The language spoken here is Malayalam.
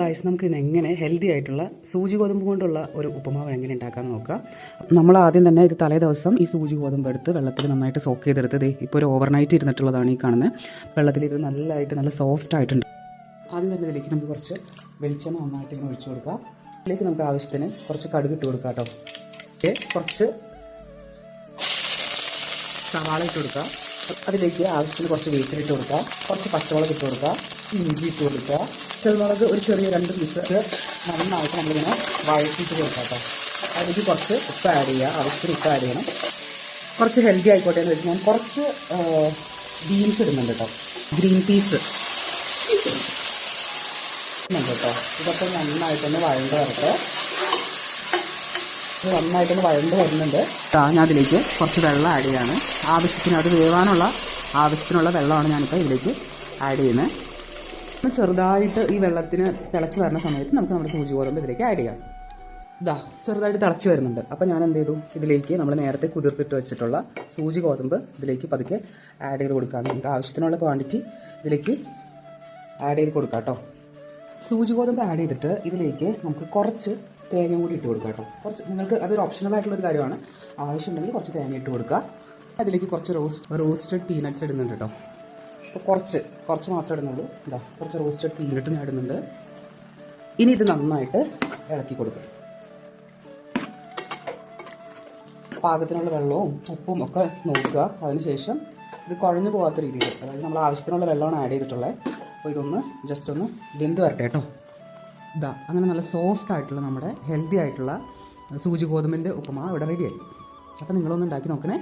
ഗൈസ്, നമുക്ക് ഇന്ന് എങ്ങനെ ഹെൽത്തി ആയിട്ടുള്ള സൂചി ഗോതമ്പ് കൊണ്ടുള്ള ഒരു ഉപ്പുമാവ് എങ്ങനെ ഉണ്ടാക്കാമെന്ന് നോക്കാം. നമ്മൾ ആദ്യം തന്നെ ഇത് തലേ ദിവസം ഈ സൂചി ഗോതമ്പ് എടുത്ത് വെള്ളത്തിൽ നന്നായിട്ട് സോക്ക് ചെയ്തെടുത്ത് ഇപ്പോൾ ഒരു ഓവർനൈറ്റ് ഇരുന്നിട്ടുള്ളതാണ് ഈ കാണുന്നത്. വെള്ളത്തിൽ ഇത് നല്ല സോഫ്റ്റ് ആയിട്ടുണ്ട്. ആദ്യം തന്നെ ഇതിലേക്ക് നമുക്ക് കുറച്ച് വെളിച്ചെണ്ണ നന്നായിട്ട് ഇങ്ങനെ ഒഴിച്ചു കൊടുക്കാം. ഇതിലേക്ക് നമുക്ക് ആവശ്യത്തിന് കുറച്ച് കടുക് ഇട്ട് കൊടുക്കാം കേട്ടോ. കുറച്ച് സവാള ഇട്ട് കൊടുക്കുക. അതിലേക്ക് ആവശ്യത്തിന് കുറച്ച് വേപ്പിലിട്ട് കൊടുക്കുക. കുറച്ച് പച്ചമുളക് ഇട്ട് കൊടുക്കുക. ഇഞ്ചി ഇട്ട് കൊടുക്കുക. ചെറുമുളക് ഒരു ചെറിയ 2 പീസ് നന്നായിട്ട് നമ്മളിങ്ങനെ വഴറ്റിയിട്ട് കൊടുക്കാം കേട്ടോ. അതിലേക്ക് കുറച്ച് ഉപ്പ് ആഡ് ചെയ്യുക. ആവശ്യത്തിന് ഉപ്പ് ആഡ് ചെയ്യണം. കുറച്ച് ഹെൽത്തി ആയിക്കോട്ടെ എന്ന് വെച്ച് ഞാൻ കുറച്ച് ബീൻസ് ഇടുന്നുണ്ട് കേട്ടോ. ഗ്രീൻ പീസ് ഇടുന്നുണ്ട് കേട്ടോ. ഇതൊക്കെ നന്നായിട്ടൊന്ന് വഴണ്ട് വരട്ടെ. ഇത് നന്നായിട്ടൊന്ന് വഴണ്ട് വരുന്നുണ്ട്. ഞാൻ അതിലേക്ക് കുറച്ച് വെള്ളം ആഡ് ചെയ്യാണ്. ആവശ്യത്തിന് അത് വേവാനുള്ള ആവശ്യത്തിനുള്ള വെള്ളമാണ് ഞാനിപ്പോൾ ഇതിലേക്ക് ആഡ് ചെയ്യുന്നത്. ചെറുതായിട്ട് ഈ വെള്ളത്തിന് തിളച്ച് വരുന്ന സമയത്ത് നമുക്ക് നമ്മുടെ സൂചി ഗോതമ്പ് ഇതിലേക്ക് ആഡ് ചെയ്യാം. ചെറുതായിട്ട് തിളച്ച് വരുന്നുണ്ട്. അപ്പോൾ ഞാൻ എന്ത് ചെയ്തു, ഇതിലേക്ക് നമ്മൾ നേരത്തെ കുതിർത്തിട്ട് വെച്ചിട്ടുള്ള സൂചി ഗോതമ്പ് ഇതിലേക്ക് പതുക്കെ ആഡ് ചെയ്ത് കൊടുക്കാം. നമുക്ക് ആവശ്യത്തിനുള്ള ക്വാണ്ടിറ്റി ഇതിലേക്ക് ആഡ് ചെയ്ത് കൊടുക്കാം കേട്ടോ. സൂചി ഗോതമ്പ് ആഡ് ചെയ്തിട്ട് ഇതിലേക്ക് നമുക്ക് കുറച്ച് തേങ്ങ കൂടി ഇട്ട് കൊടുക്കാം കേട്ടോ. കുറച്ച് നിങ്ങൾക്ക് അതൊരു ഓപ്ഷണൽ ആയിട്ടുള്ളൊരു കാര്യമാണ്. ആവശ്യമുണ്ടെങ്കിൽ കുറച്ച് തേങ്ങ ഇട്ട് കൊടുക്കുക. അതിലേക്ക് കുറച്ച് റോസ്റ്റഡ് പീനട്ട്സ് ഇടുന്നുണ്ട് കേട്ടോ. അപ്പോൾ കുറച്ച് മാത്രമേ ഇടുന്നുള്ളൂ. കുറച്ച് റോസ്റ്റഡ് പീനട്ട് ഞാൻ ഇടുന്നുണ്ട്. ഇനി ഇത് നന്നായിട്ട് ഇളക്കി കൊടുക്കും. പാകത്തിനുള്ള വെള്ളവും ഉപ്പും ഒക്കെ നോക്കുക. അതിനുശേഷം ഇത് കുഴഞ്ഞു പോകാത്ത രീതിയിൽ, അതായത് നമ്മൾ ആവശ്യത്തിനുള്ള വെള്ളമാണ് ആഡ് ചെയ്തിട്ടുള്ളത്. അപ്പോൾ ഇതൊന്ന് ജസ്റ്റ് ഒന്ന് വെന്ത് വരട്ടെ കേട്ടോ. അങ്ങനെ നല്ല സോഫ്റ്റ് ആയിട്ടുള്ള നമ്മുടെ ഹെൽത്തി ആയിട്ടുള്ള സൂചി ഗോതമ്പിൻ്റെ ഉപ്പുമാവ് ഇവിടെ റെഡിയായി. അപ്പോൾ നിങ്ങളൊന്ന് ഉണ്ടാക്കി നോക്കണേ.